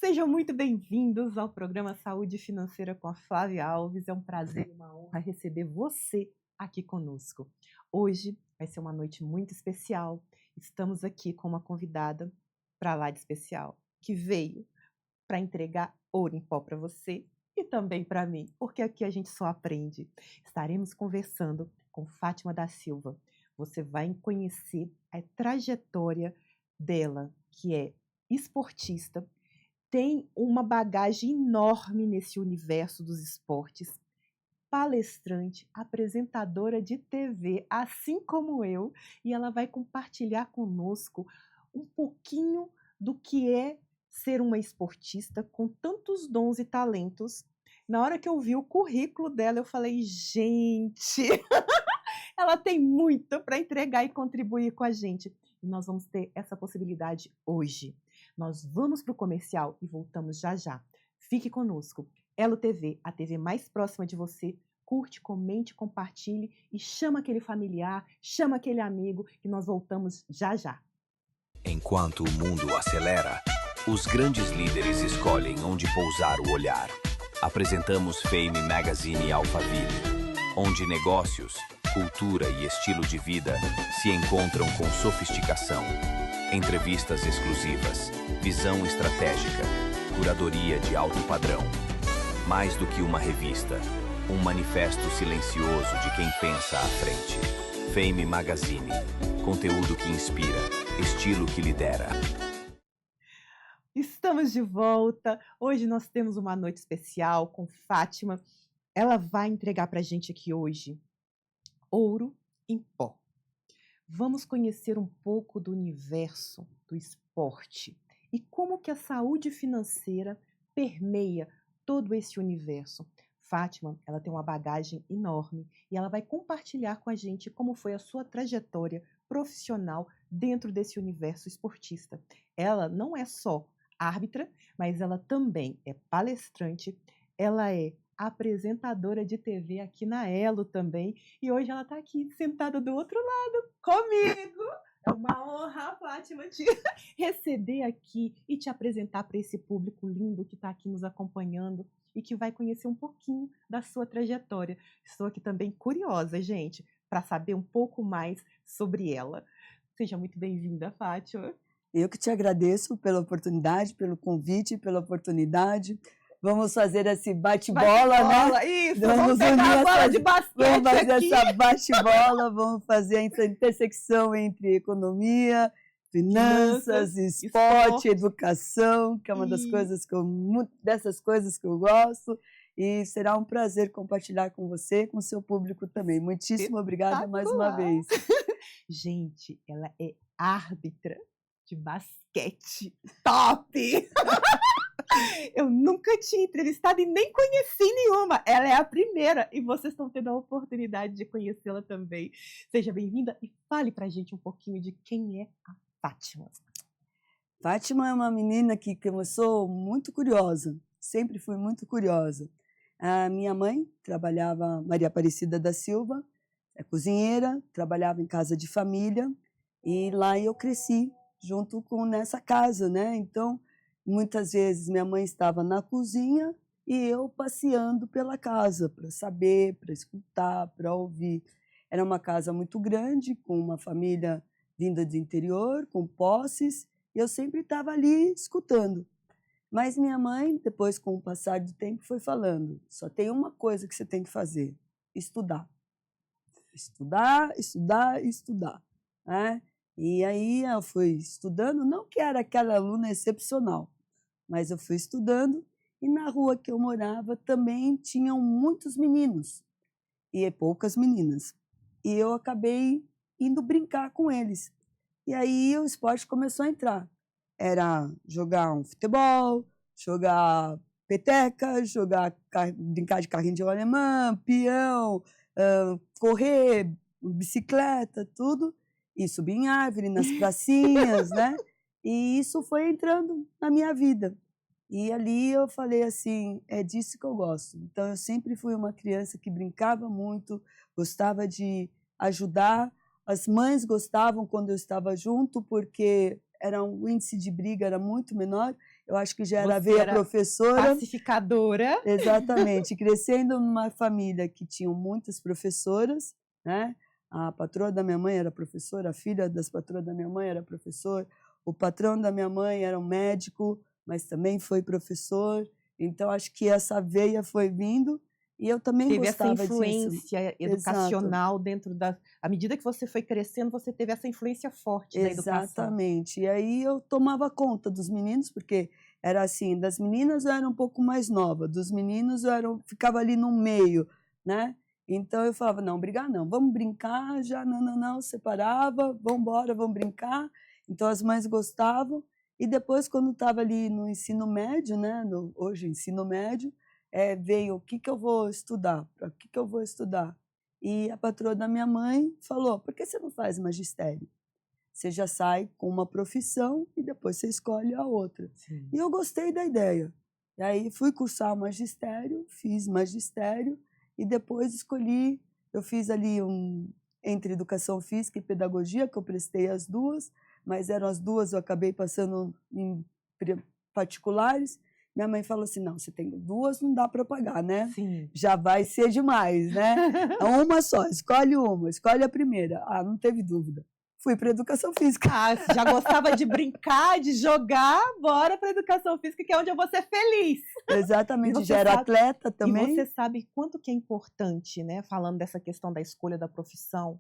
Sejam muito bem-vindos ao programa Saúde Financeira com a Flávia Alves. É um prazer e uma honra receber você aqui conosco. Hoje vai ser uma noite muito especial. Estamos aqui com uma convidada para lá de especial, que veio para entregar ouro em pó para você e também para mim, porque aqui a gente só aprende. Estaremos conversando com Fátima da Silva. Você vai conhecer a trajetória dela, que é esportista, tem uma bagagem enorme nesse universo dos esportes, palestrante, apresentadora de TV, assim como eu, e ela vai compartilhar conosco um pouquinho do que é ser uma esportista com tantos dons e talentos. Na hora que eu vi o currículo dela, eu falei, gente, ela tem muito para entregar e contribuir com a gente. E nós vamos ter essa possibilidade hoje. Nós vamos para o comercial e voltamos já já. Fique conosco. Elo TV, a TV mais próxima de você. Curte, comente, compartilhe e chama aquele familiar, chama aquele amigo que nós voltamos já já. Enquanto o mundo acelera, os grandes líderes escolhem onde pousar o olhar. Apresentamos Fame Magazine Alphaville, onde negócios, cultura e estilo de vida se encontram com sofisticação. Entrevistas exclusivas, visão estratégica, curadoria de alto padrão. Mais do que uma revista, um manifesto silencioso de quem pensa à frente. Fame Magazine, conteúdo que inspira, estilo que lidera. Estamos de volta. Hoje nós temos uma noite especial com Fátima. Ela vai entregar para a gente aqui hoje ouro em pó. Vamos conhecer um pouco do universo do esporte e como que a saúde financeira permeia todo esse universo. Fátima, ela tem uma bagagem enorme e ela vai compartilhar com a gente como foi a sua trajetória profissional dentro desse universo esportista. Ela não é só árbitra, mas ela também é palestrante, ela é apresentadora de TV aqui na Elo também, e hoje ela está aqui sentada do outro lado comigo. É uma honra, Fátima, te receber aqui e te apresentar para esse público lindo que está aqui nos acompanhando e que vai conhecer um pouquinho da sua trajetória. Estou aqui também curiosa, gente, para saber um pouco mais sobre ela. Seja muito bem-vinda, Fátima. Eu que te agradeço pela oportunidade, pelo convite, pela oportunidade. Vamos fazer esse bate-bola, né? Isso, vamos pegar a bola de basquete. Vamos fazer aqui. essa bate-bola, vamos fazer essa intersecção entre economia, finanças, esporte, educação, que é uma das coisas dessas coisas que eu gosto. E será um prazer compartilhar com você, com o seu público também. Muitíssimo obrigada mais uma vez. Gente, ela é árbitra de basquete. Top! Eu nunca tinha entrevistado e nem conheci nenhuma. Ela é a primeira e vocês estão tendo a oportunidade de conhecê-la também. Seja bem-vinda e fale pra gente um pouquinho de quem é a Fátima. Fátima é uma menina que começou muito curiosa, sempre fui muito curiosa. A minha mãe trabalhava, Maria Aparecida da Silva, é cozinheira, trabalhava em casa de família e lá eu cresci junto com nessa casa, né? Então, muitas vezes minha mãe estava na cozinha e eu passeando pela casa para saber, para escutar, para ouvir. Era uma casa muito grande, com uma família vinda do interior, com posses, e eu sempre estava ali escutando. Mas minha mãe, depois, com o passar do tempo, foi falando, só tem uma coisa que você tem que fazer, estudar. Estudar, estudar, estudar. Né? E aí eu fui estudando, não que era aquela aluna excepcional, mas eu fui estudando e na rua que eu morava também tinham muitos meninos e poucas meninas. E eu acabei indo brincar com eles. E aí o esporte começou a entrar. Era jogar um futebol, jogar peteca, brincar de carrinho de rolemã, peão, correr, bicicleta, tudo. E subir em árvore, nas pracinhas, né? E isso foi entrando na minha vida. E ali eu falei assim, é disso que eu gosto. Então eu sempre fui uma criança que brincava muito, gostava de ajudar. As mães gostavam quando eu estava junto, porque o índice de briga era muito menor. Eu acho que já era a Você veia era professora. pacificadora. Exatamente. Crescendo numa família que tinham muitas professoras, né? A patroa da minha mãe era professora, a filha das patroas da minha mãe era professor, o patrão da minha mãe era um médico, mas também foi professor. Então, acho que essa veia foi vindo e eu também Teve essa gostava disso. influência Exato. educacional dentro da... À medida que você foi crescendo, você teve essa influência forte da educação. Exatamente. E aí eu tomava conta dos meninos, porque era assim, das meninas eu era um pouco mais nova, dos meninos ficava ali no meio, né? Então eu falava, não, brigar não, vamos brincar, já não, separava, vamos embora, vamos brincar. Então as mães gostavam. E depois, quando estava ali no ensino médio, né? Hoje ensino médio, veio o que eu vou estudar, para que eu vou estudar. E a patroa da minha mãe falou, por que você não faz magistério? Você já sai com uma profissão e depois você escolhe a outra. Sim. E eu gostei da ideia. E aí fui cursar o magistério, fiz magistério e depois escolhi, eu fiz ali entre educação física e pedagogia, que eu prestei as duas, mas eram as duas, eu acabei passando em particulares. Minha mãe falou assim, não, você tem duas, não dá para pagar, né? Sim. Já vai ser demais, né? Uma só, escolhe a primeira. Ah, não teve dúvida. Fui para educação física. Ah, já gostava de brincar, de jogar, bora para educação física, que é onde eu vou ser feliz. Exatamente, já era atleta também. E você sabe quanto que é importante, né? Falando dessa questão da escolha da profissão,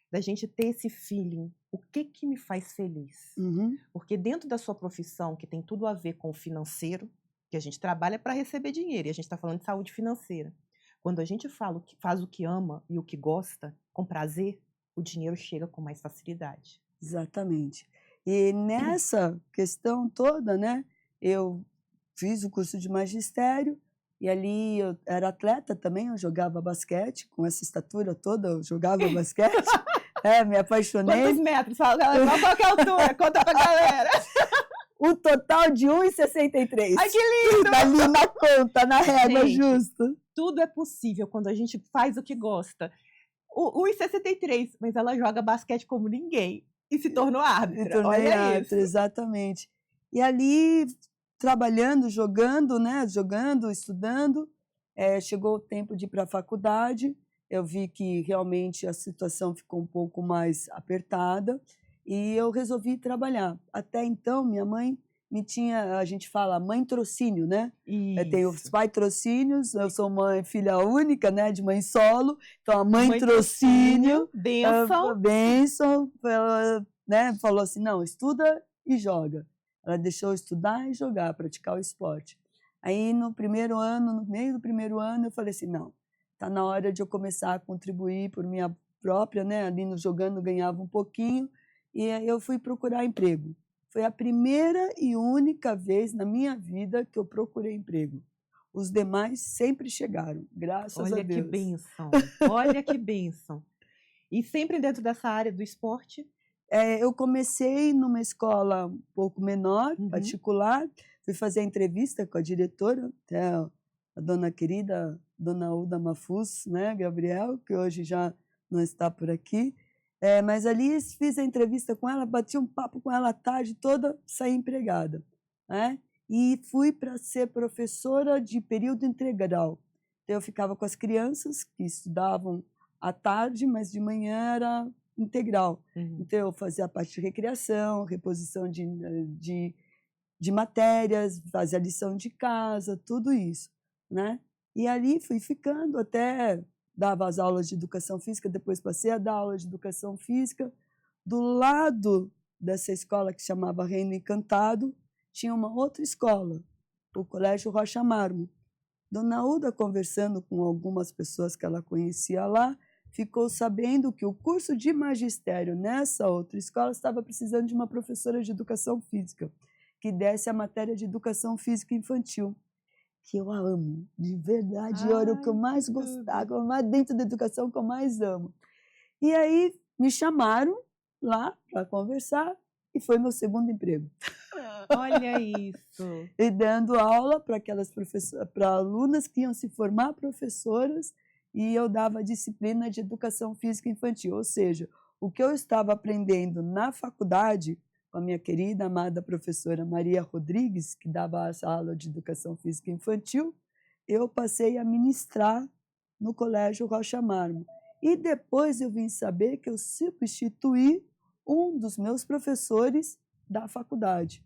da gente ter esse feeling, o que me faz feliz? Uhum. Porque dentro da sua profissão, que tem tudo a ver com o financeiro, que a gente trabalha para receber dinheiro, e a gente está falando de saúde financeira. Quando a gente faz o que ama e o que gosta, com prazer, o dinheiro chega com mais facilidade. Exatamente. E nessa questão toda, né, eu fiz o curso de magistério e ali eu era atleta também, eu jogava basquete, com essa estatura toda, eu jogava basquete. Me apaixonei. Quantos metros? Qual que é a altura? Conta pra galera. O total de 1,63. Ai, que lindo! Ali na conta, na régua, justo. Tudo é possível quando a gente faz o que gosta. 1,63, mas ela joga basquete como ninguém e se tornou árbitra. Olha isso. Exatamente. E ali, trabalhando, jogando, né? Jogando, estudando, chegou o tempo de ir para a faculdade. Eu vi que realmente a situação ficou um pouco mais apertada e eu resolvi trabalhar. Até então, minha mãe me tinha, a gente fala, mãe trocínio, né? Eu tenho os patrocínios, eu sou filha única, né, de mãe solo, então a mãe trocínio, bênção, né, falou assim, não, estuda e joga. Ela deixou eu estudar e jogar, praticar o esporte. Aí no meio do primeiro ano, eu falei assim, não, tá na hora de eu começar a contribuir por minha própria, né, ali no jogando ganhava um pouquinho, e aí eu fui procurar emprego. Foi a primeira e única vez na minha vida que eu procurei emprego. Os demais sempre chegaram, graças a Deus. Olha que bênção, olha que bênção. E sempre dentro dessa área do esporte? Eu comecei numa escola um pouco menor, particular, fui fazer entrevista com a diretora, até a dona querida, dona Uda Mafuz, né, Gabriel, que hoje já não está por aqui. Mas ali fiz a entrevista com ela, bati um papo com ela a tarde toda, saí empregada, né? E fui para ser professora de período integral. Então, eu ficava com as crianças que estudavam à tarde, mas de manhã era integral. Então, eu fazia a parte de recreação, reposição de matérias, fazia a lição de casa, tudo isso, né? E ali fui ficando até... dava as aulas de educação física, depois passei a dar aula de educação física. Do lado dessa escola que se chamava Reino Encantado, tinha uma outra escola, o Colégio Rocha Mármore. Dona Uda, conversando com algumas pessoas que ela conhecia lá, ficou sabendo que o curso de magistério nessa outra escola estava precisando de uma professora de educação física, que desse a matéria de educação física infantil, que eu amo, de verdade, era o que eu mais gostava, mais dentro da educação que eu mais amo. E aí me chamaram lá para conversar e foi meu segundo emprego. Olha isso! E dando aula para aquelas para alunas que iam se formar professoras e eu dava disciplina de educação física infantil, ou seja, o que eu estava aprendendo na faculdade, com a minha querida, amada professora Maria Rodrigues, que dava essa aula de educação física infantil, eu passei a ministrar no Colégio Rocha Mármore. E depois eu vim saber que eu substituí um dos meus professores da faculdade,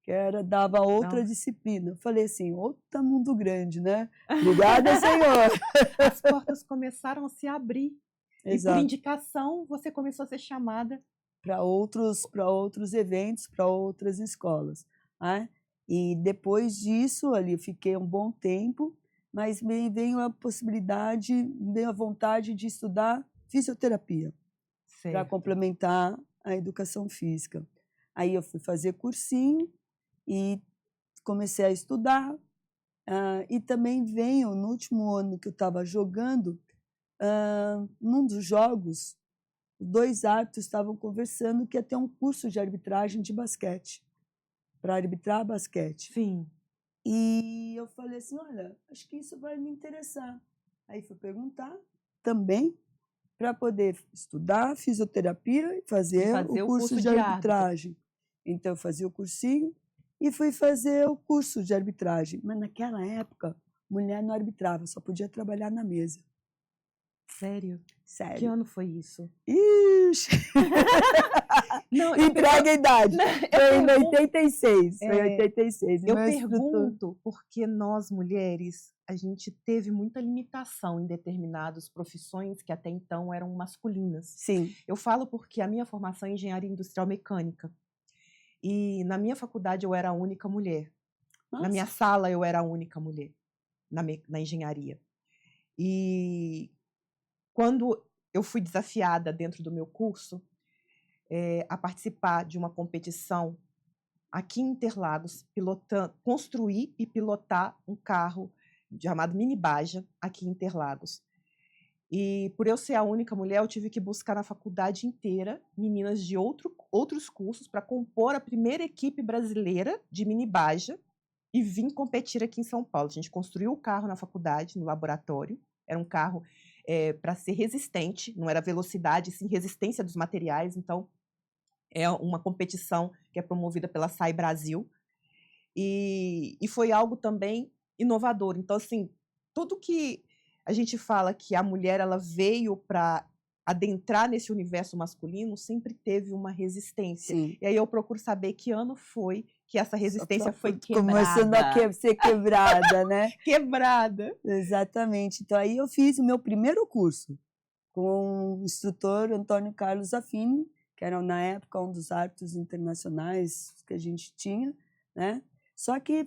que dava outra disciplina. Eu falei assim, outro mundo grande, né? Obrigada, Senhor. As portas começaram a se abrir. Exato. E por indicação, você começou a ser chamada para outros eventos, para outras escolas. Né? E depois disso, ali eu fiquei um bom tempo, mas me veio a possibilidade, veio a vontade de estudar fisioterapia para complementar a educação física. Aí eu fui fazer cursinho e comecei a estudar. E também veio, no último ano que eu estava jogando, num dos jogos, 2 árbitros estavam conversando que ia ter um curso de arbitragem de basquete, para arbitrar basquete. Sim. E eu falei assim, olha, acho que isso vai me interessar. Aí fui perguntar também para poder estudar fisioterapia e fazer o curso de arbitragem. Então, eu fazia o cursinho e fui fazer o curso de arbitragem. Mas naquela época, mulher não arbitrava, só podia trabalhar na mesa. Sério? Sério. Que ano foi isso? Ixi! Não, entrega a idade. Foi em 86. Foi em 86. Eu pergunto porque nós, mulheres, a gente teve muita limitação em determinadas profissões que até então eram masculinas. Sim. Eu falo porque a minha formação é engenharia industrial mecânica. E na minha faculdade eu era a única mulher. Nossa. Na minha sala eu era a única mulher na engenharia. E quando eu fui desafiada dentro do meu curso a participar de uma competição aqui em Interlagos, construir e pilotar um carro chamado Mini Baja aqui em Interlagos. E por eu ser a única mulher, eu tive que buscar na faculdade inteira meninas de outros cursos para compor a primeira equipe brasileira de Mini Baja e vim competir aqui em São Paulo. A gente construiu o carro na faculdade, no laboratório. Era um carro para ser resistente, não era velocidade, sim resistência dos materiais. Então, é uma competição que é promovida pela SAI Brasil. E foi algo também inovador. Então, assim, tudo que a gente fala que a mulher ela veio para adentrar nesse universo masculino, sempre teve uma resistência. Sim. E aí eu procuro saber que ano foi que essa resistência foi quebrada. Começando a ser quebrada, né? Quebrada. Exatamente. Então, aí eu fiz o meu primeiro curso com o instrutor Antônio Carlos Affini, que era, na época, um dos árbitros internacionais que a gente tinha, né? Só que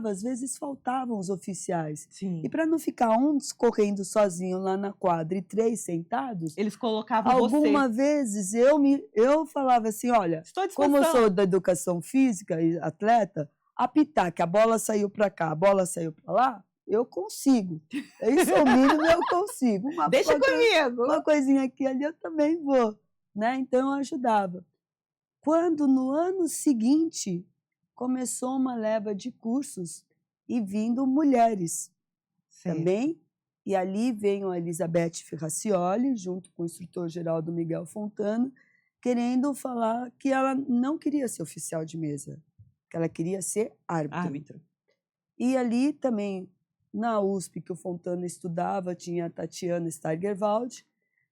às vezes faltavam os oficiais. Sim. E para não ficar um correndo sozinho lá na quadra e 3 sentados, eles colocavam algumas vezes eu falava assim, olha, como eu sou da educação física e atleta, apitar que a bola saiu para cá, a bola saiu para lá, eu consigo. Isso é o mínimo, eu consigo. Deixa comigo. Uma coisinha aqui ali eu também vou. Né? Então, eu ajudava. Quando, no ano seguinte, começou uma leva de cursos e vindo mulheres também. E ali veio a Elizabeth Ferracioli, junto com o instrutor Geraldo Miguel Fontana, querendo falar que ela não queria ser oficial de mesa, que ela queria ser árbitro. E ali também, na USP, que o Fontana estudava, tinha a Tatiana Steigerwald.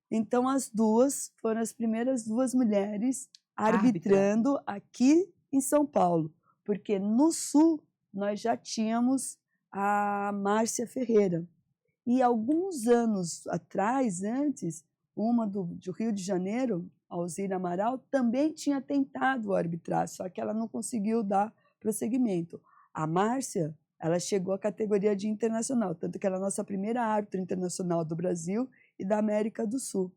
Então, as duas foram as primeiras 2 mulheres arbitrando aqui em São Paulo, porque no Sul nós já tínhamos a Márcia Ferreira. E alguns anos atrás, antes, uma do Rio de Janeiro, a Alzira Amaral, também tinha tentado arbitrar, só que ela não conseguiu dar prosseguimento. A Márcia, ela chegou à categoria de internacional, tanto que ela é a nossa primeira árbitra internacional do Brasil e da América do Sul.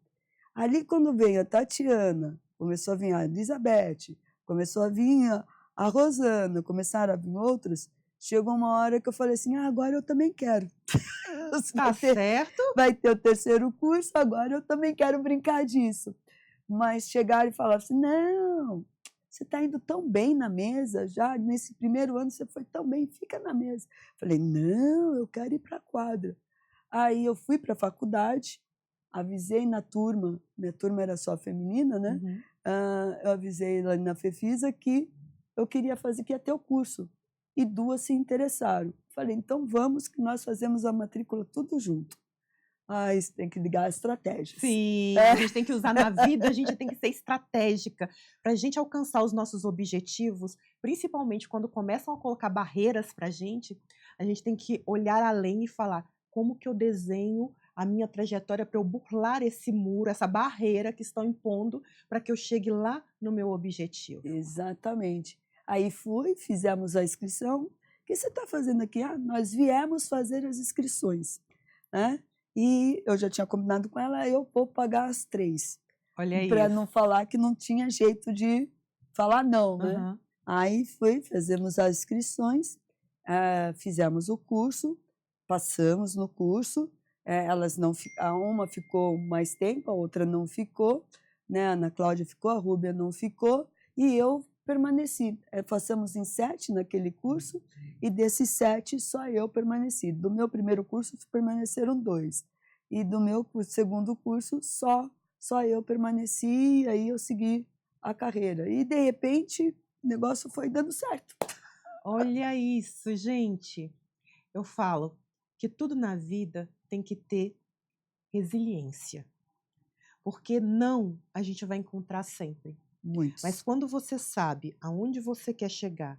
Ali, quando veio a Tatiana, começou a vir a Elizabeth, começou a vir a Rosana, começaram a vir outras, chegou uma hora que eu falei assim, agora eu também quero. Tá certo. Vai ter o 3º curso, agora eu também quero brincar disso. Mas chegaram e falaram assim, não, você está indo tão bem na mesa, já nesse primeiro ano você foi tão bem, fica na mesa. Falei, não, eu quero ir para a quadra. Aí eu fui para a faculdade, avisei na turma, minha turma era só feminina, né? eu avisei lá na Fefisa que eu queria fazer, que ia ter o curso. E 2 se interessaram. Falei, então vamos, que nós fazemos a matrícula tudo junto. Isso tem que ligar estratégias. Sim, a gente tem que usar na vida, a gente tem que ser estratégica para a gente alcançar os nossos objetivos, principalmente quando começam a colocar barreiras para a gente tem que olhar além e falar como que eu desenho a minha trajetória para eu burlar esse muro, essa barreira que estão impondo para que eu chegue lá no meu objetivo. Exatamente. Aí fizemos a inscrição. O que você está fazendo aqui? Nós viemos fazer as inscrições, né? E eu já tinha combinado com ela, eu vou pagar as 3. Olha isso. Para não falar que não tinha jeito de falar não, né? Uhum. Aí fizemos as inscrições, fizemos o curso, passamos no curso. Uma ficou mais tempo, a outra não ficou, né? A Ana Cláudia ficou, a Rúbia não ficou, e eu permaneci. Passamos em 7 naquele curso, e desses 7 só eu permaneci. Do meu primeiro curso permaneceram 2, e do meu segundo curso só eu permaneci, e aí eu segui a carreira. E de repente o negócio foi dando certo. Olha isso, gente. Eu falo que tudo na vida tem que ter resiliência. Porque não a gente vai encontrar sempre. Muitos. Mas quando você sabe aonde você quer chegar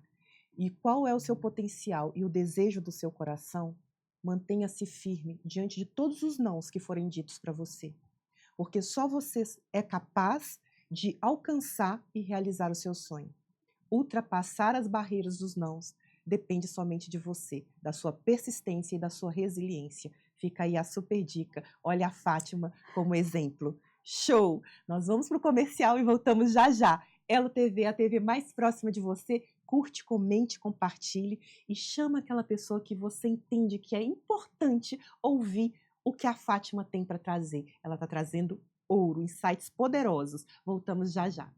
e qual é o seu potencial e o desejo do seu coração, mantenha-se firme diante de todos os nãos que forem ditos para você. Porque só você é capaz de alcançar e realizar o seu sonho. Ultrapassar as barreiras dos nãos depende somente de você, da sua persistência e da sua resiliência. Fica aí a super dica. Olha a Fátima como exemplo. Show! Nós vamos para o comercial e voltamos já já. Elo TV, a TV mais próxima de você. Curte, comente, compartilhe e chama aquela pessoa que você entende que é importante ouvir o que a Fátima tem para trazer. Ela está trazendo ouro, insights poderosos. Voltamos já já.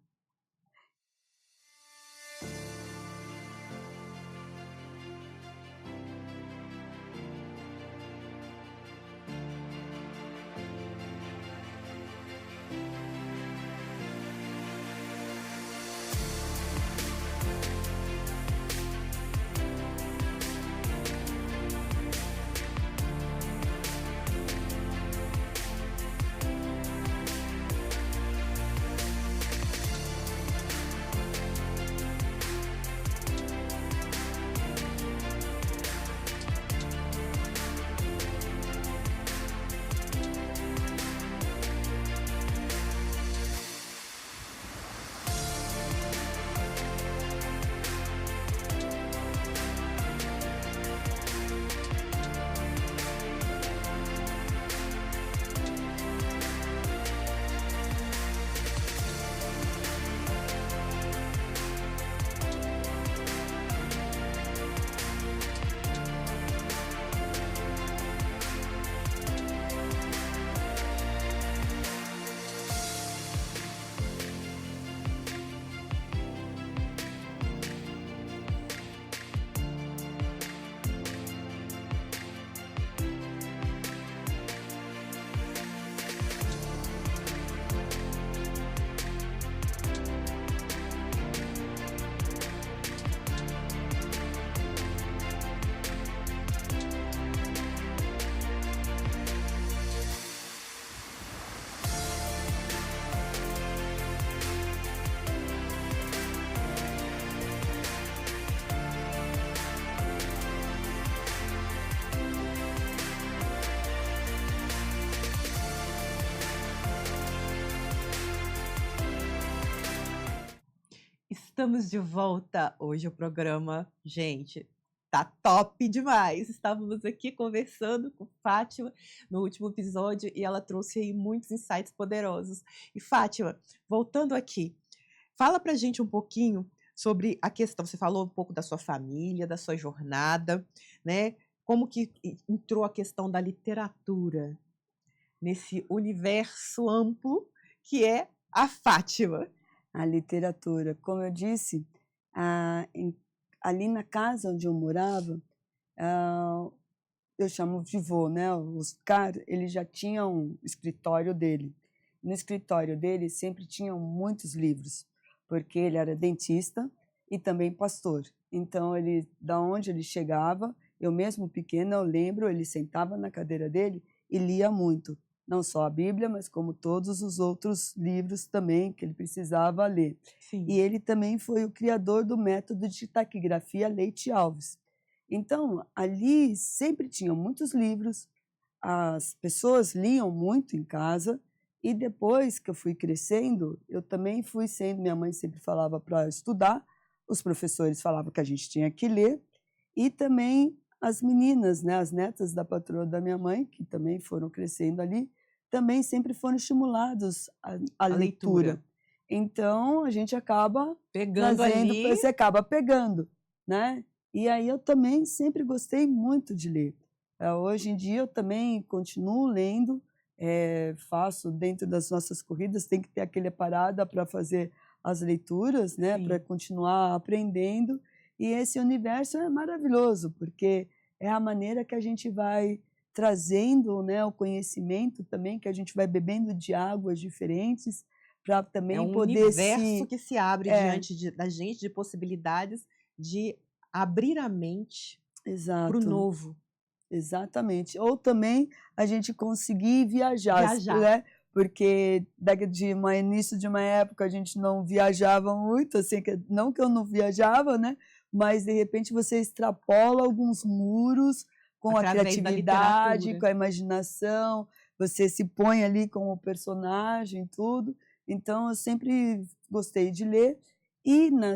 Estamos de volta. Hoje o programa, gente, tá top demais. Estávamos aqui conversando com Fátima no último episódio e ela trouxe aí muitos insights poderosos. E Fátima, voltando aqui, fala pra gente um pouquinho sobre a questão, você falou um pouco da sua família, da sua jornada, né? Como que entrou a questão da literatura nesse universo amplo que é a Fátima. A literatura, como eu disse, ali na casa onde eu morava, eu chamo de vô, né? O Oscar, ele já tinha um escritório dele. no escritório dele sempre tinham muitos livros, porque ele era dentista e também pastor. Então, da onde ele chegava, eu mesmo pequena, eu lembro, ele sentava na cadeira dele e lia muito. Não só a Bíblia, mas como todos os outros livros também que ele precisava ler. Sim. E ele também foi o criador do método de taquigrafia Leite Alves. Então, ali sempre tinham muitos livros, as pessoas liam muito em casa, e depois que eu fui crescendo, eu também fui sendo, minha mãe sempre falava para estudar, os professores falavam que a gente tinha que ler, e também as meninas, né, as netas da patroa da minha mãe, que também foram crescendo ali, também sempre foram estimulados à leitura. Então, a gente acaba pegando trazendo, ali. você acaba pegando, né? E aí eu também sempre gostei muito de ler. Hoje em dia eu também continuo lendo, faço dentro das nossas corridas, tem que ter aquele parada para fazer as leituras, né? Para continuar aprendendo. E esse universo é maravilhoso, porque é a maneira que a gente vai trazendo, né, o conhecimento também, que a gente vai bebendo de águas diferentes, para também é um poder universo que se abre diante da gente, de possibilidades de abrir a mente para o novo. Exatamente. Ou também a gente conseguir viajar. Né? Porque no início de uma época a gente não viajava muito, assim, não que eu não viajava, né? Mas de repente você extrapola alguns muros com a criatividade, com a imaginação, você se põe ali como personagem, tudo. Então eu sempre gostei de ler, e na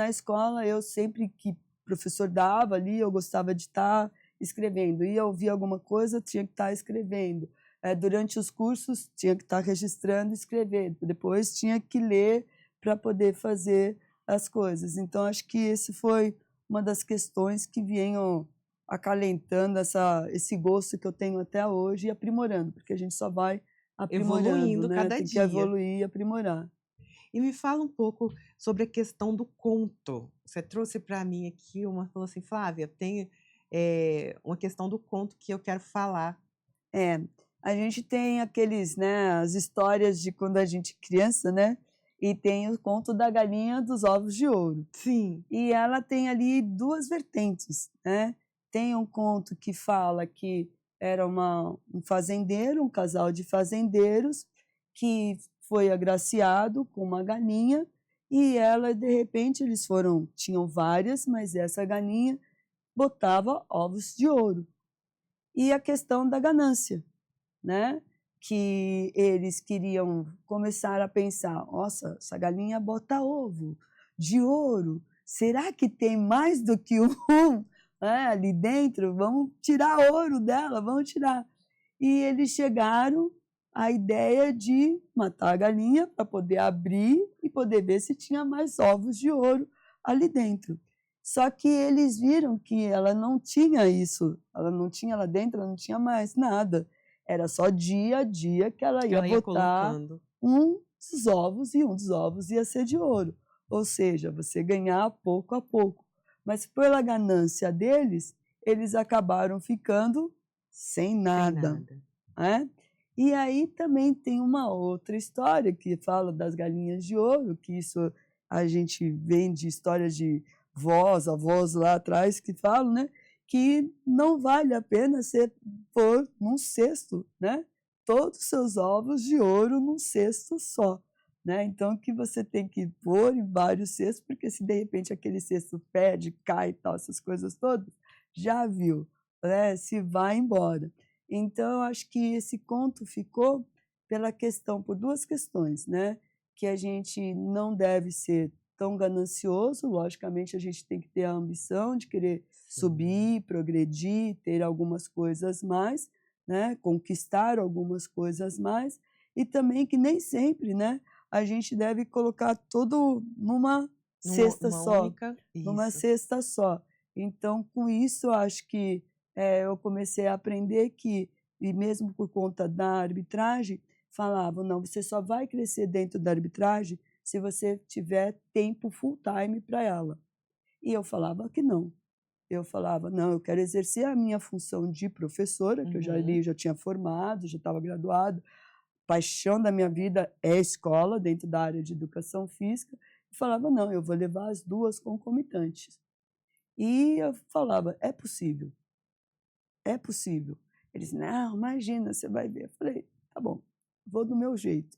escola eu sempre que o professor dava ali, eu gostava de estar escrevendo. Ia ouvir alguma coisa, tinha que estar escrevendo. Durante os cursos, tinha que estar registrando e escrevendo. Depois, tinha que ler para poder fazer as coisas. Então, acho que esse foi uma das questões que vieram acalentando esse gosto que eu tenho até hoje e aprimorando, porque a gente só vai aprimorando, evoluindo, né? Cada Tem dia. que evoluir e aprimorar. E me fala um pouco sobre a questão do conto. Você trouxe para mim aqui falou assim, Flávia, tem uma questão do conto que eu quero falar. A gente tem aqueles, né, as histórias de quando a gente é criança, né? E tem o conto da galinha dos ovos de ouro. Sim. E ela tem ali duas vertentes, né? Tem um conto que fala que era um fazendeiro, um casal de fazendeiros, que foi agraciado com uma galinha, e ela, de repente, tinham várias, mas essa galinha botava ovos de ouro. E a questão da ganância, né? Que eles queriam começar a pensar, nossa, essa galinha bota ovo de ouro, será que tem mais do que um ali dentro? Vamos tirar ouro dela, vamos tirar. E eles chegaram à ideia de matar a galinha para poder abrir e poder ver se tinha mais ovos de ouro ali dentro. Só que eles viram que ela não tinha isso, ela não tinha lá dentro, ela não tinha mais nada. Era só dia a dia que ela ia botar colocando um dos ovos, e um dos ovos ia ser de ouro. Ou seja, você ganhar pouco a pouco. Mas pela ganância deles, eles acabaram ficando sem nada. Né? E aí também tem uma outra história que fala das galinhas de ouro, que isso a gente vem de histórias de avós lá atrás que falam, né? Que não vale a pena você pôr num cesto, né? Todos os seus ovos de ouro num cesto só, né? Então, que você tem que pôr em vários cestos, porque se de repente aquele cesto perde, cai e tal, essas coisas todas, já viu, né? Se vai embora. Então, eu acho que esse conto ficou por duas questões, né? Que a gente não deve ser tão ganancioso, logicamente a gente tem que ter a ambição de querer subir, progredir, ter algumas coisas mais, né? Conquistar algumas coisas mais, e também que nem sempre, né? A gente deve colocar tudo numa cesta só, numa cesta só. Então, com isso, eu acho que eu comecei a aprender que, e mesmo por conta da arbitragem, falavam, não, você só vai crescer dentro da arbitragem se você tiver tempo full time para ela. E eu falava que não. Eu falava, não, eu quero exercer a minha função de professora, que eu já tinha formado, já estava graduada, paixão da minha vida é a escola, dentro da área de educação física. Eu falava, não, eu vou levar as duas concomitantes. E eu falava, é possível. É possível. Eles, não, imagina, você vai ver. Eu falei, tá bom, vou do meu jeito.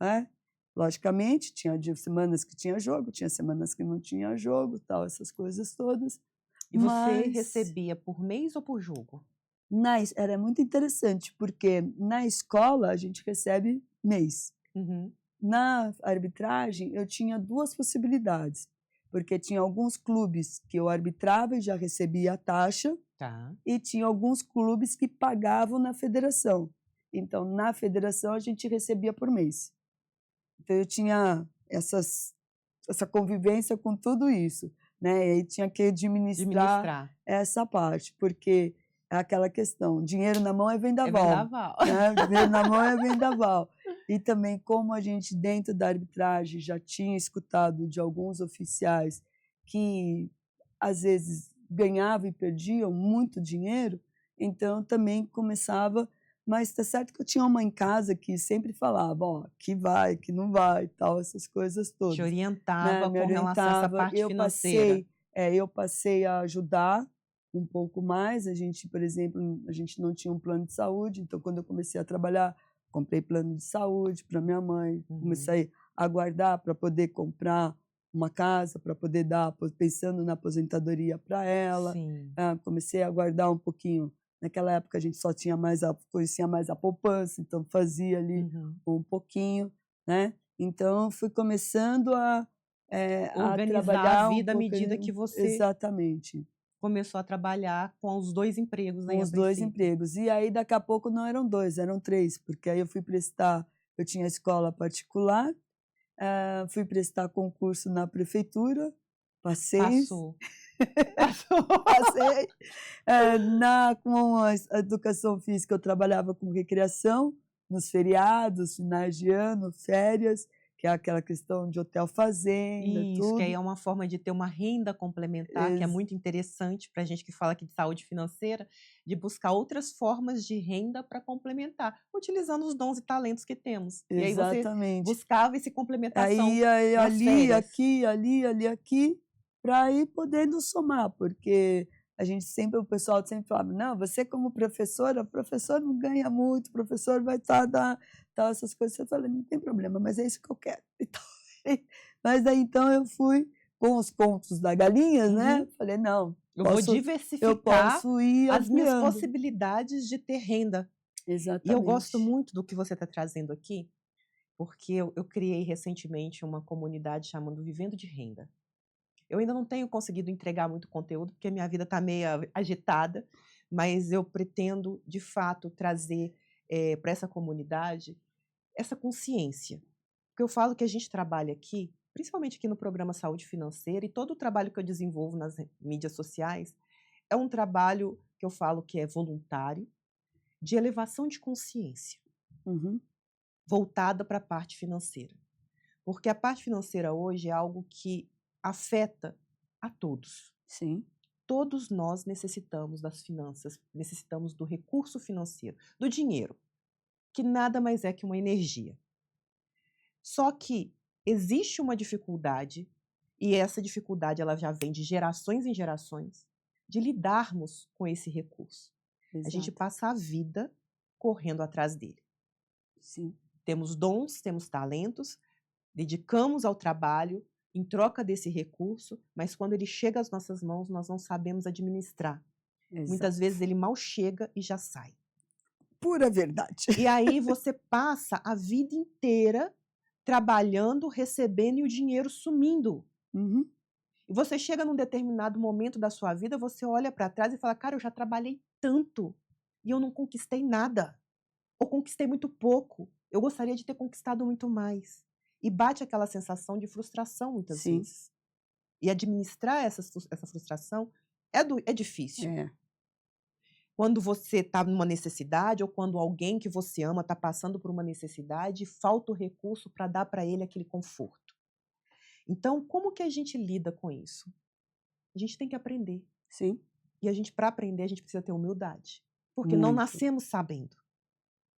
Né? Logicamente, tinha semanas que tinha jogo, tinha semanas que não tinha jogo, tal, essas coisas todas. E você Mas recebia por mês ou por jogo? era muito interessante, porque na escola a gente recebe mês. Uhum. Na arbitragem, eu tinha duas possibilidades, porque tinha alguns clubes que eu arbitrava e já recebia a taxa, Tá. e tinha alguns clubes que pagavam na federação. Então, na federação, a gente recebia por mês. Então, eu tinha essa convivência com tudo isso, né? E aí tinha que administrar essa parte, porque é aquela questão, dinheiro na mão é vendaval. É vendaval. Né? Dinheiro na mão é vendaval. E também, como a gente, dentro da arbitragem, já tinha escutado de alguns oficiais que, às vezes, ganhavam e perdiam muito dinheiro, então também começava. Mas está certo que eu tinha uma em casa que sempre falava, ó, que vai, que não vai, tal, essas coisas todas. Te orientava, né? com relação a essa parte financeira. Eu passei a ajudar um pouco mais. A gente, por exemplo, a gente não tinha um plano de saúde, então quando eu comecei a trabalhar, comprei plano de saúde para minha mãe, comecei a guardar para poder comprar uma casa, para poder dar, pensando na aposentadoria para ela. Comecei a guardar um pouquinho. Naquela época a gente só tinha conhecia mais a poupança, então fazia ali um pouquinho, né? Então fui começando a organizar trabalhar a vida à pouco, medida que você exatamente. começou a trabalhar com os 2 empregos, Com os 2 empregos. E aí daqui a pouco não eram 2, eram 3, porque aí eu fui prestar, eu tinha escola particular, fui prestar concurso na prefeitura, passei. Passou. Passei. Com a educação física, eu trabalhava com recreação, nos feriados, finais de ano, férias, que é aquela questão de hotel fazenda, Isso, tudo. que aí é uma forma de ter uma renda complementar, que é muito interessante para a gente que fala aqui de saúde financeira, de buscar outras formas de renda para complementar, utilizando os dons e talentos que temos. Exatamente. E aí você buscava essa complementação aí, nas ali, férias. aqui, para ir podendo somar, porque o pessoal sempre falava, não, você como professora, professor não ganha muito, professor vai estar tal, essas coisas. Eu falei, não tem problema, mas é isso que eu quero. Então, mas aí então eu fui com os contos da galinha, né? Falei, não, vou diversificar as minhas possibilidades de ter renda. Exatamente. E eu gosto muito do que você está trazendo aqui, porque eu criei recentemente uma comunidade chamando Vivendo de Renda. Eu ainda não tenho conseguido entregar muito conteúdo, porque a minha vida está meio agitada, mas eu pretendo, de fato, trazer para essa comunidade essa consciência. Porque eu falo que a gente trabalha aqui, principalmente aqui no programa Saúde Financeira, e todo o trabalho que eu desenvolvo nas mídias sociais, é um trabalho que eu falo que é voluntário, de elevação de consciência, voltada para a parte financeira. Porque a parte financeira hoje é algo que afeta a todos. Sim. Todos nós necessitamos das finanças, necessitamos do recurso financeiro, do dinheiro, que nada mais é que uma energia. Só que existe uma dificuldade, e essa dificuldade ela já vem de gerações em gerações, de lidarmos com esse recurso. Exato. A gente passa a vida correndo atrás dele. Sim. Temos dons, temos talentos, dedicamos ao trabalho em troca desse recurso, mas quando ele chega às nossas mãos, nós não sabemos administrar. Exato. Muitas vezes ele mal chega e já sai. Pura verdade. E aí você passa a vida inteira trabalhando, recebendo e o dinheiro sumindo. E você chega num determinado momento da sua vida, você olha para trás e fala, cara, eu já trabalhei tanto e eu não conquistei nada. Ou conquistei muito pouco. Eu gostaria de ter conquistado muito mais. E bate aquela sensação de frustração muitas vezes. E administrar essa frustração é difícil. Quando você está numa necessidade ou quando alguém que você ama está passando por uma necessidade, falta o recurso para dar para ele aquele conforto. Então, como que a gente lida com isso? A gente tem que aprender. Sim. E para aprender, a gente precisa ter humildade. Porque não nascemos sabendo.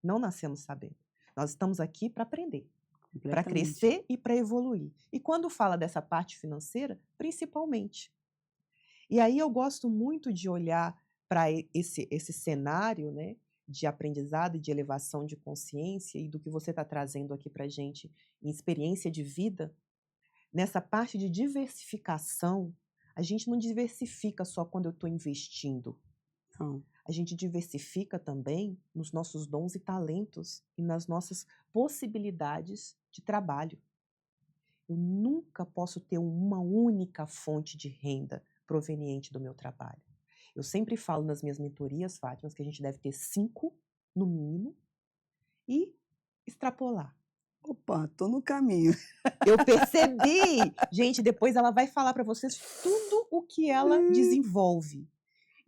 Não nascemos sabendo. Nós estamos aqui para aprender, para Completamente. crescer e para evoluir. E quando fala dessa parte financeira, principalmente. E aí eu gosto muito de olhar para esse cenário, né, de aprendizado e de elevação de consciência e do que você está trazendo aqui para a gente em experiência de vida. Nessa parte de diversificação, a gente não diversifica só quando eu estou investindo. Não. A gente diversifica também nos nossos dons e talentos e nas nossas possibilidades de trabalho. Eu nunca posso ter uma única fonte de renda proveniente do meu trabalho. Eu sempre falo nas minhas mentorias, Fátima, que a gente deve ter 5, no mínimo, e extrapolar. Opa, tô no caminho. Eu percebi! Gente, depois ela vai falar para vocês tudo o que ela desenvolve.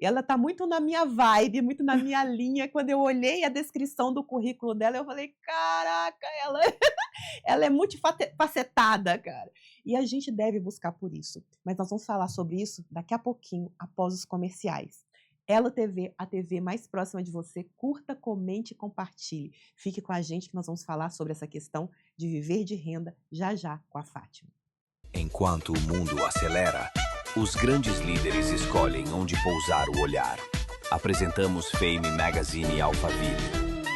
Ela está muito na minha vibe, muito na minha linha. Quando eu olhei a descrição do currículo dela, eu falei, caraca, ela é multifacetada, cara. E a gente deve buscar por isso. Mas nós vamos falar sobre isso daqui a pouquinho, após os comerciais. Elo TV, a TV mais próxima de você. Curta, comente e compartilhe. Fique com a gente que nós vamos falar sobre essa questão de viver de renda já com a Fátima. Enquanto o mundo acelera, os grandes líderes escolhem onde pousar o olhar. Apresentamos Fame Magazine Alphaville,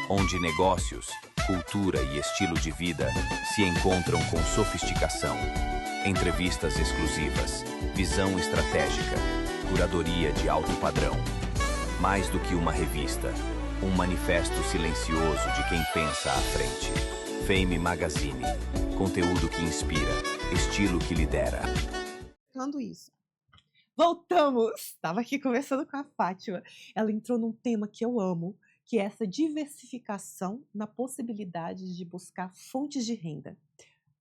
onde negócios, cultura e estilo de vida se encontram com sofisticação. Entrevistas exclusivas, visão estratégica, curadoria de alto padrão. Mais do que uma revista, um manifesto silencioso de quem pensa à frente. Fame Magazine, conteúdo que inspira, estilo que lidera. Falando isso. Voltamos! Estava aqui conversando com a Fátima. Ela entrou num tema que eu amo, que é essa diversificação na possibilidade de buscar fontes de renda.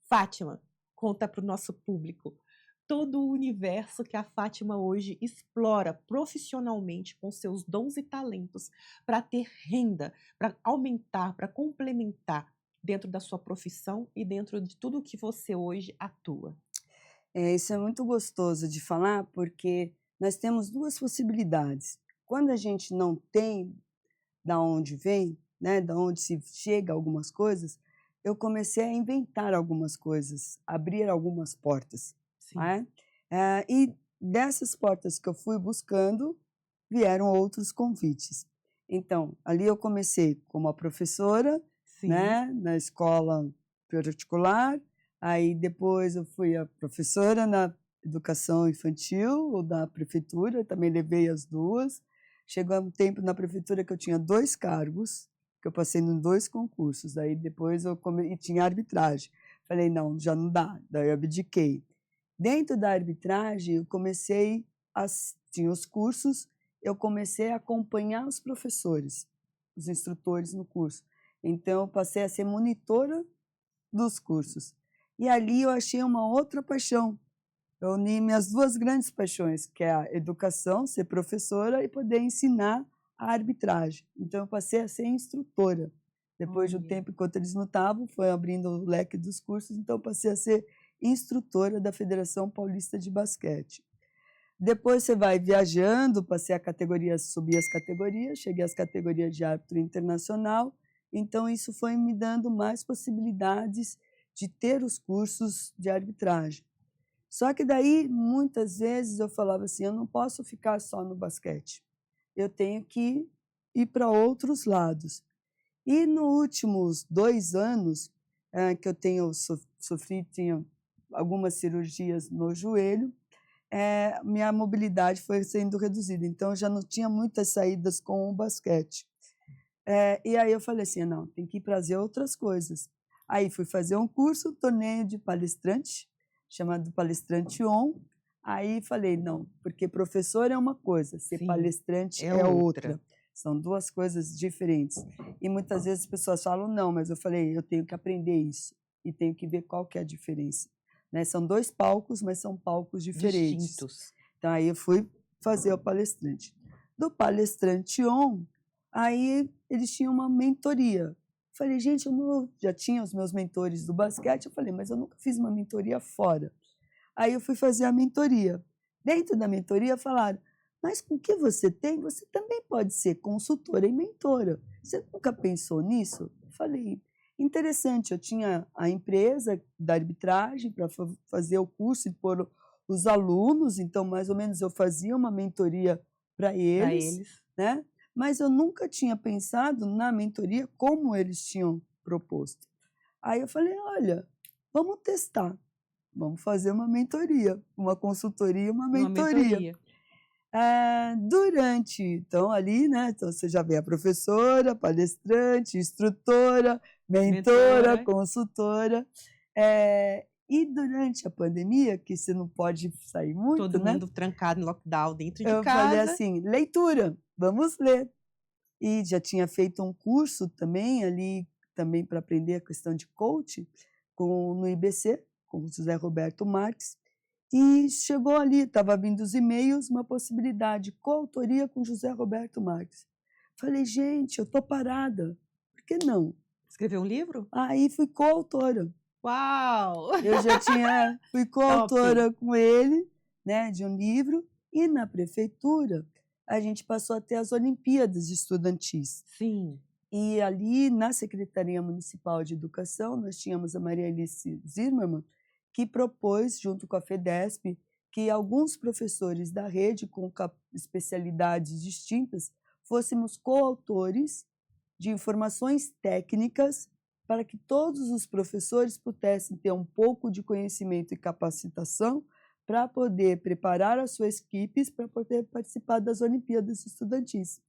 Fátima, conta para o nosso público todo o universo que a Fátima hoje explora profissionalmente com seus dons e talentos para ter renda, para aumentar, para complementar dentro da sua profissão e dentro de tudo que você hoje atua. Isso é muito gostoso de falar, porque nós temos 2 possibilidades. Quando a gente não tem da onde vem, né, da onde se chega a algumas coisas, eu comecei a inventar algumas coisas, abrir algumas portas. Né? E dessas portas que eu fui buscando, vieram outros convites. Então, ali eu comecei como a professora, né, na escola particular. Aí depois eu fui a professora na educação infantil ou da prefeitura, também levei as 2. Chegou um tempo na prefeitura que eu tinha 2 cargos, que eu passei em 2 concursos. Aí depois e tinha arbitragem. Falei, não, já não dá. Daí eu abdiquei. Dentro da arbitragem, eu tinha os cursos, eu comecei a acompanhar os professores, os instrutores no curso. Então eu passei a ser monitora dos cursos. E ali eu achei uma outra paixão. Eu uni minhas 2 grandes paixões, que é a educação, ser professora, e poder ensinar a arbitragem. Então eu passei a ser instrutora. Depois de um tempo, enquanto eles não estavam, foi abrindo o leque dos cursos, então eu passei a ser instrutora da Federação Paulista de Basquete. Depois você vai viajando, passei a categoria, subi as categorias, cheguei às categorias de árbitro internacional, então isso foi me dando mais possibilidades de ter os cursos de arbitragem. Só que daí, muitas vezes, eu falava assim, eu não posso ficar só no basquete, eu tenho que ir para outros lados. E nos últimos 2 anos, que eu tinha algumas cirurgias no joelho, minha mobilidade foi sendo reduzida, então eu já não tinha muitas saídas com o basquete. E aí eu falei assim, não, tem que fazer outras coisas. Aí fui fazer um curso, torneio de palestrante, chamado Palestrante On. Aí falei, não, porque professor é uma coisa, ser palestrante é outra. São 2 coisas diferentes. E muitas vezes as pessoas falam, não, mas eu falei, eu tenho que aprender isso e tenho que ver qual que é a diferença. Né? São 2 palcos, mas são palcos diferentes. Distintos. Então, aí eu fui fazer o palestrante. Do Palestrante On, aí eles tinham uma mentoria. Falei, gente, já tinha os meus mentores do basquete, eu falei, mas eu nunca fiz uma mentoria fora. Aí eu fui fazer a mentoria. Dentro da mentoria falaram, mas com o que você tem, você também pode ser consultora e mentora. Você nunca pensou nisso? Eu falei, interessante, eu tinha a empresa da arbitragem para fazer o curso e pôr os alunos, então mais ou menos eu fazia uma mentoria para Para eles, eles. né? Mas eu nunca tinha pensado na mentoria como eles tinham proposto. Aí eu falei, olha, vamos testar, vamos fazer uma mentoria, uma consultoria, uma Uma mentoria. mentoria. Então ali, né? Então você já vê a professora, palestrante, instrutora, mentora, Mentora. consultora. E durante a pandemia, que você não pode sair muito, Todo né? mundo trancado em lockdown dentro de Eu falei casa. assim, leitura, vamos ler. E já tinha feito um curso também ali, também para aprender a questão de coaching, no IBC, com o José Roberto Marques. E chegou ali, estava vindo os e-mails, uma possibilidade, coautoria com José Roberto Marques. Falei, gente, eu estou parada, por que não? Escreveu um livro? Aí fui coautora. Uau! Eu já fui coautora com ele, né, de um livro, e na prefeitura a gente passou a ter as Olimpíadas Estudantis. Sim. E ali na Secretaria Municipal de Educação, nós tínhamos a Maria Alice Zimmermann, que propôs, junto com a FEDESP, que alguns professores da rede com especialidades distintas fôssemos coautores de informações técnicas para que todos os professores pudessem ter um pouco de conhecimento e capacitação para poder preparar as suas equipes para poder participar das Olimpíadas Estudantis.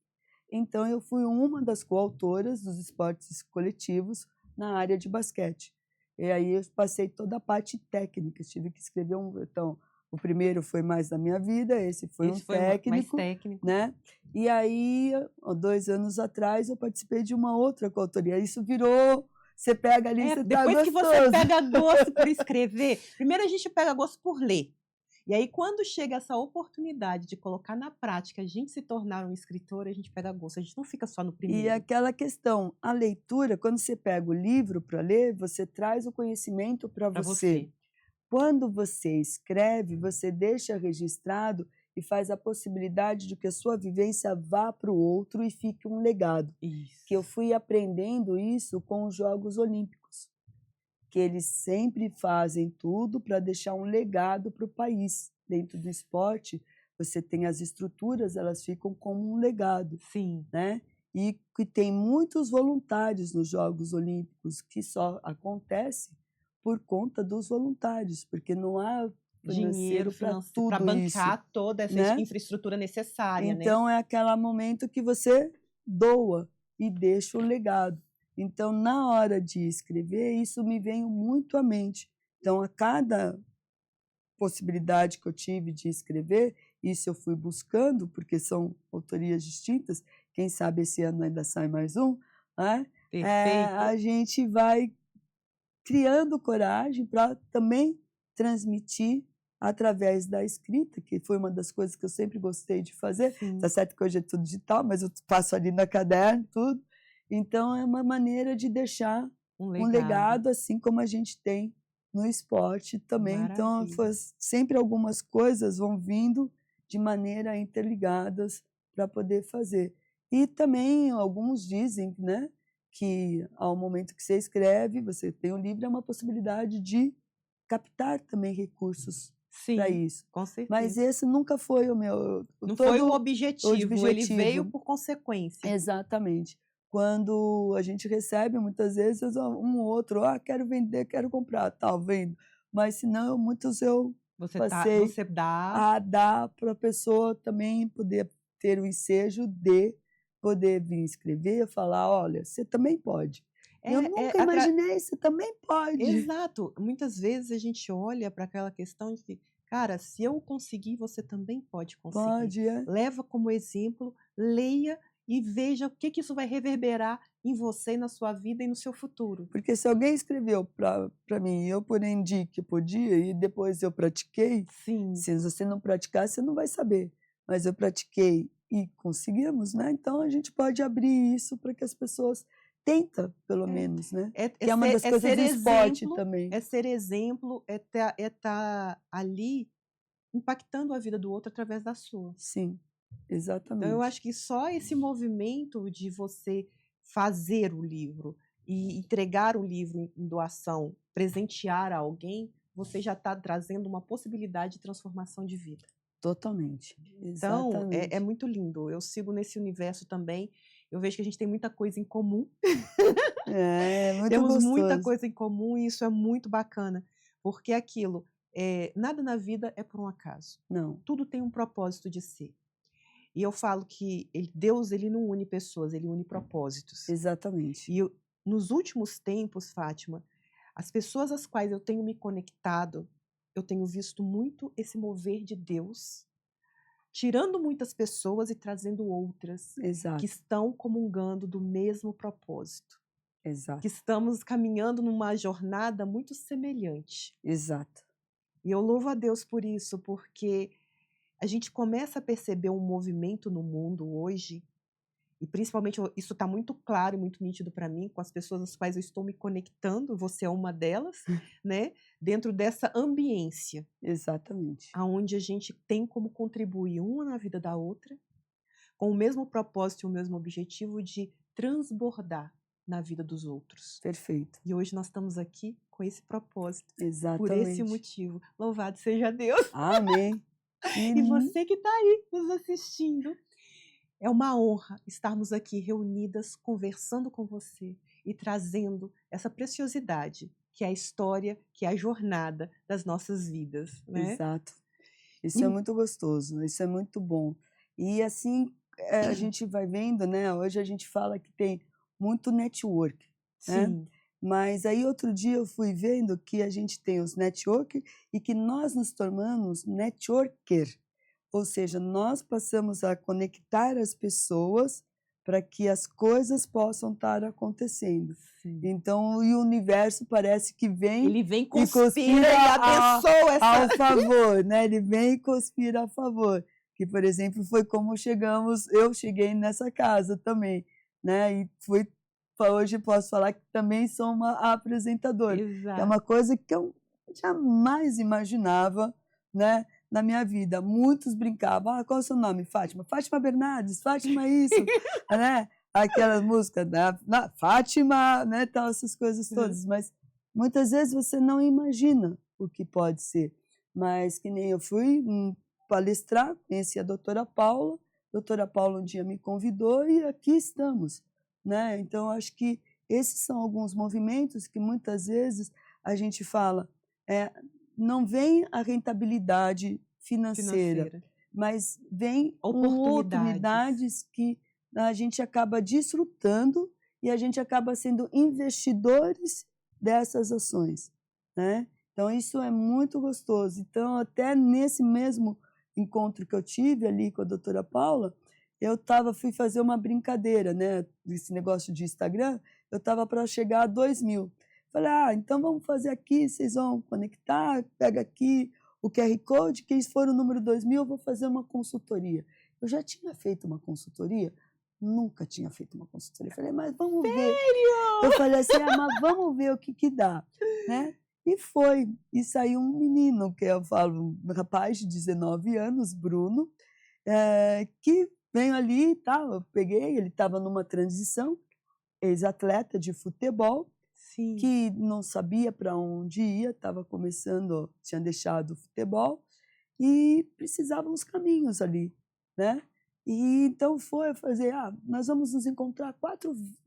Então, eu fui uma das coautoras dos esportes coletivos na área de basquete. E aí eu passei toda a parte técnica, tive que escrever Então, o primeiro foi mais da minha vida, esse foi Mais técnico. Né? E aí, 2 anos atrás, eu participei de uma outra coautoria. Isso virou... Você pega ali, você tá depois gostoso. que você pega gosto por escrever, primeiro a gente pega gosto por ler. E aí, quando chega essa oportunidade de colocar na prática, a gente se tornar um escritor, a gente pega gosto, a gente não fica só no primeiro. E aquela questão, a leitura, quando você pega o livro para ler, você traz o conhecimento para você. Quando você escreve, você deixa registrado e faz a possibilidade de que a sua vivência vá para o outro e fique um legado. Isso. Que eu fui aprendendo isso com os Jogos Olímpicos, que eles sempre fazem tudo para deixar um legado para o país. Dentro do esporte, você tem as estruturas, elas ficam como um legado. Sim. Né? E que tem muitos voluntários nos Jogos Olímpicos, que só acontece por conta dos voluntários, porque não há dinheiro para tudo para bancar isso, toda essa né? infraestrutura necessária. Então, é aquele momento que você doa e deixa o legado. Então, na hora de escrever, isso me veio muito à mente. Então, a cada possibilidade que eu tive de escrever, isso eu fui buscando, porque são autorias distintas, quem sabe esse ano ainda sai mais um, né? A gente vai criando coragem para também transmitir através da escrita, que foi uma das coisas que eu sempre gostei de fazer. Tá certo que hoje é tudo digital, mas eu passo ali na caderno, tudo. Então, é uma maneira de deixar um legado, assim como a gente tem no esporte também. Maravilha. Então, sempre algumas coisas vão vindo de maneira interligadas para poder fazer. E também alguns dizem, né, que ao momento que você escreve, você tem um livro, é uma possibilidade de captar também recursos para isso. Com certeza. Mas esse nunca foi o meu... Não foi o objetivo, ele veio por consequência. Exatamente. Quando a gente recebe, muitas vezes, um ou outro, quero vender, quero comprar, tal, vendo. Mas, se não, muitos eu passei a dar para a pessoa também poder ter o ensejo de poder vir escrever, falar, olha, você também pode. Eu nunca imaginei, você também pode. Exato. Muitas vezes a gente olha para aquela questão de que, cara, se eu conseguir, você também pode conseguir. Pode, é. Leva como exemplo, leia e veja o que isso vai reverberar em você, na sua vida e no seu futuro. Porque se alguém escreveu para mim, eu porém que podia, e depois eu pratiquei, se você não praticar, você não vai saber. Mas eu pratiquei e conseguimos, né? Então a gente pode abrir isso para que as pessoas tentem, pelo menos, né? Que é uma das coisas do esporte também. É ser exemplo, é tá ali impactando a vida do outro através da sua. Sim. Exatamente. Então, eu acho que só esse movimento de você fazer o livro e entregar o livro em doação, presentear a alguém, você já está trazendo uma possibilidade de transformação de vida. Totalmente. Então, Exatamente. é muito lindo. Eu sigo nesse universo também. Eu vejo que a gente tem muita coisa em comum. É muito Temos muita gostoso. coisa em comum e isso é muito bacana. Porque aquilo, nada na vida é por um acaso. Não, Tudo tem um propósito de ser. E eu falo que Deus ele não une pessoas, ele une propósitos. exatamente. E nos últimos tempos, Fátima, as pessoas às quais eu tenho me conectado, eu tenho visto muito esse mover de Deus, tirando muitas pessoas e trazendo outras que Exato, estão comungando do mesmo propósito, que exato, estamos caminhando numa jornada muito semelhante. exato. E eu louvo a Deus por isso, porque a gente começa a perceber um movimento no mundo hoje, e principalmente isso está muito claro e muito nítido para mim, com as pessoas às quais eu estou me conectando, você é uma delas, né? Dentro dessa ambiência, Exatamente. onde a gente tem como contribuir uma na vida da outra, com o mesmo propósito e o mesmo objetivo de transbordar na vida dos outros. Perfeito. E hoje nós estamos aqui com esse propósito, por Exatamente. esse motivo. Louvado seja Deus! Amém. E você que está aí nos assistindo, é uma honra estarmos aqui reunidas, conversando com você e trazendo essa preciosidade, que é a história, que é a jornada das nossas vidas, né? Exato. Isso é E- muito gostoso, isso é muito bom. E assim, a gente vai vendo, né? Hoje a gente fala que tem muito network, né? Sim, Mas aí outro dia eu fui vendo que a gente tem os network e que nós nos tornamos networker. Ou seja, nós passamos a conectar as pessoas para que as coisas possam estar acontecendo. sim. Então, e o universo parece que vem Ele vem, e conspira e abençoa ao essa... favor, né? Ele vem e conspira a favor. Que, por exemplo, foi como eu cheguei nessa casa também, né? E hoje posso falar que também sou uma apresentadora. Que é Exato. uma coisa que eu jamais imaginava, né? Na minha vida. Muitos brincavam, qual é o seu nome? Fátima. Fátima Bernardes, Fátima isso, né? Aquela música da Fátima, né? Tal, essas coisas todas. Mas muitas vezes você não imagina o que pode ser. Mas que nem eu fui palestrar, conheci a doutora Paula um dia me convidou e aqui estamos, né? Então, acho que esses são alguns movimentos que muitas vezes a gente fala, não vem a rentabilidade financeira, mas vem oportunidades que a gente acaba desfrutando e a gente acaba sendo investidores dessas ações, né? Então, isso é muito gostoso. Então, até nesse mesmo encontro que eu tive ali com a doutora Paula, eu fui fazer uma brincadeira, né? Desse negócio de Instagram, eu estava para chegar a 2.000. Falei, então vamos fazer aqui, vocês vão conectar, pega aqui o QR Code, quem for o número 2.000, eu vou fazer uma consultoria. Eu já tinha feito uma consultoria? Nunca tinha feito uma consultoria. Falei, mas vamos ver. Eu falei assim, mas vamos ver o que dá, né? E foi. E saiu um menino, que eu falo, um rapaz de 19 anos, Bruno, que veio ali e tal. Eu peguei, ele estava numa transição, ex-atleta de futebol, Sim. que não sabia para onde ia, estava começando, tinha deixado o futebol e precisava uns caminhos ali, né? E então foi fazer, nós vamos nos encontrar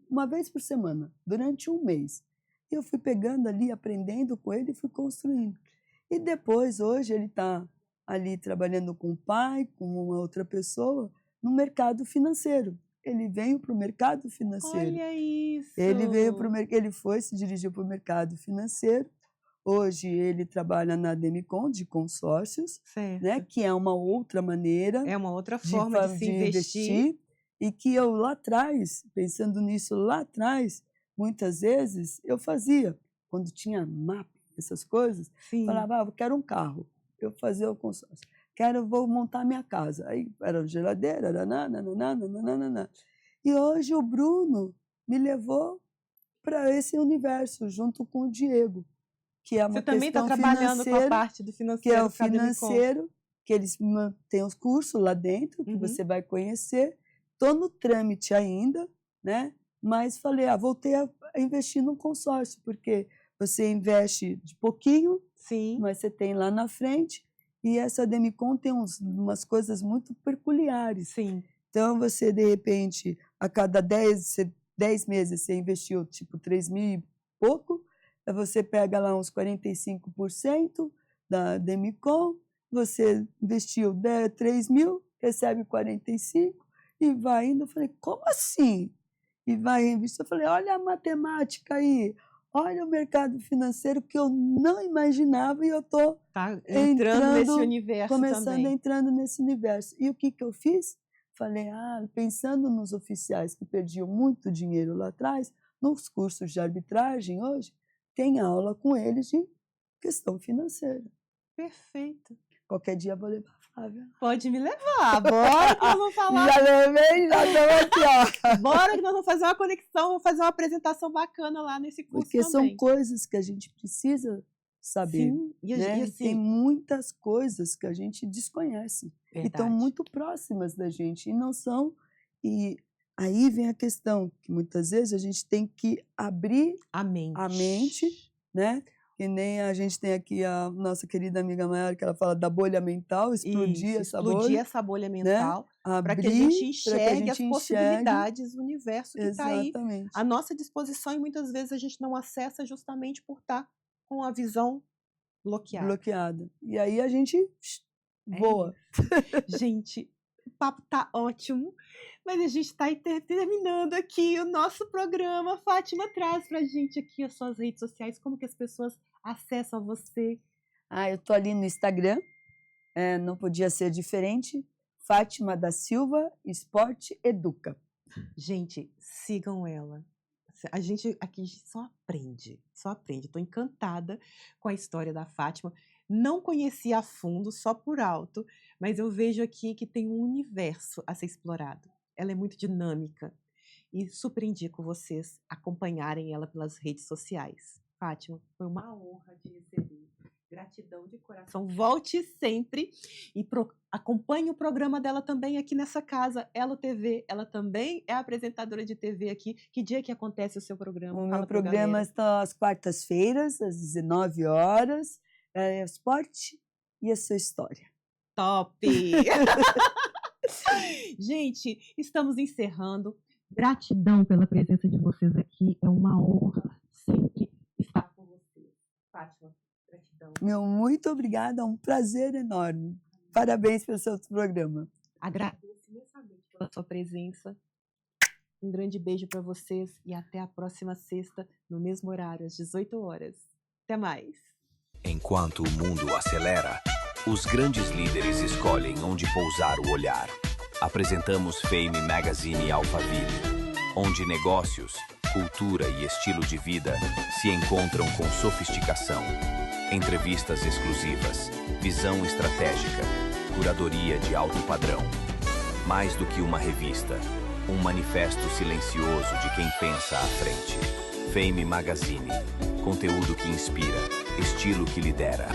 uma vez por semana, durante um mês. E eu fui pegando ali, aprendendo com ele e fui construindo. E depois, hoje, ele está ali trabalhando com o pai, com uma outra pessoa, no mercado financeiro. Ele veio para o mercado financeiro. Olha isso! Ele se dirigiu para o mercado financeiro. Hoje ele trabalha na Demicon, de consórcios, né, que é uma outra maneira. É uma outra forma de se investir. E que eu lá atrás, pensando nisso lá atrás, muitas vezes eu fazia. Quando tinha mapa, essas coisas, falava, eu quero um carro. Eu fazia o consórcio. Vou montar minha casa. Aí era geladeira, nananana. E hoje o Bruno me levou para esse universo, junto com o Diego, que é uma questão financeira. Você também está trabalhando com a parte do financeiro. Que é o financeiro, que eles têm os cursos lá dentro, que você vai conhecer. Estou no trâmite ainda, né? Mas falei, voltei a investir no consórcio, porque você investe de pouquinho, Sim. mas você tem lá na frente, e essa Demicon tem umas coisas muito peculiares. Sim. Então, você, de repente, a cada 10 meses, você investiu, tipo, 3 mil e pouco, aí você pega lá uns 45% da Demicon, você investiu 3 mil, recebe 45 e vai indo. Eu falei, como assim? E vai reinvestir. Eu falei, olha a matemática aí, olha o mercado financeiro que eu não imaginava e eu estou entrando nesse universo começando também. entrando nesse universo. E o que eu fiz? Falei, pensando nos oficiais que perdiam muito dinheiro lá atrás, nos cursos de arbitragem hoje, tem aula com eles de questão financeira. Perfeito. Qualquer dia eu vou levar a Flávia. Pode me levar, bora que nós vamos falar. Já levei, já estamos aqui, ó. Bora que nós vamos fazer uma conexão, vamos fazer uma apresentação bacana lá nesse curso Porque também. são coisas que a gente precisa saber. Sim, né? e assim, tem muitas coisas que a gente desconhece. verdade. E estão muito próximas da gente, e não são. E aí vem a questão, que muitas vezes a gente tem que abrir a mente, né? Que nem a gente tem aqui a nossa querida amiga Maiara, que ela fala da bolha mental, explodir essa bolha mental, né? para que a gente enxergue as possibilidades, o universo que está aí à nossa disposição, e muitas vezes a gente não acessa justamente por estar com a visão bloqueada. E aí a gente voa. Gente, o papo tá ótimo, mas a gente está terminando aqui o nosso programa. Fátima, traz pra gente aqui as suas redes sociais, como que as pessoas acessam você. Eu tô ali no Instagram, não podia ser diferente, Fátima da Silva Esporte Educa. Gente, sigam ela. A gente aqui só aprende. Estou encantada com a história da Fátima. Não conhecia a fundo, só por alto, mas eu vejo aqui que tem um universo a ser explorado. Ela é muito dinâmica e super indico vocês acompanharem ela pelas redes sociais. Fátima, foi uma honra te receber. Gratidão de coração. Volte sempre e acompanhe o programa dela também aqui nessa casa, Elo TV. Ela também é apresentadora de TV aqui. Que dia que acontece o seu programa? O meu programa está às quartas-feiras, às 19 horas. É o esporte e a sua história. Top! Gente, estamos encerrando. Gratidão pela presença de vocês aqui. É uma honra sempre estar com vocês. Fátima, gratidão. Muito obrigada, é um prazer enorme. Parabéns pelo seu programa. Agradeço imensamente pela sua presença. Um grande beijo para vocês e até a próxima sexta, no mesmo horário, às 18 horas. Até mais. Enquanto o mundo acelera, os grandes líderes escolhem onde pousar o olhar. Apresentamos Fame Magazine Alphaville, onde negócios, cultura e estilo de vida se encontram com sofisticação. Entrevistas exclusivas, visão estratégica, curadoria de alto padrão. Mais do que uma revista, um manifesto silencioso de quem pensa à frente. Fame Magazine, conteúdo que inspira, estilo que lidera.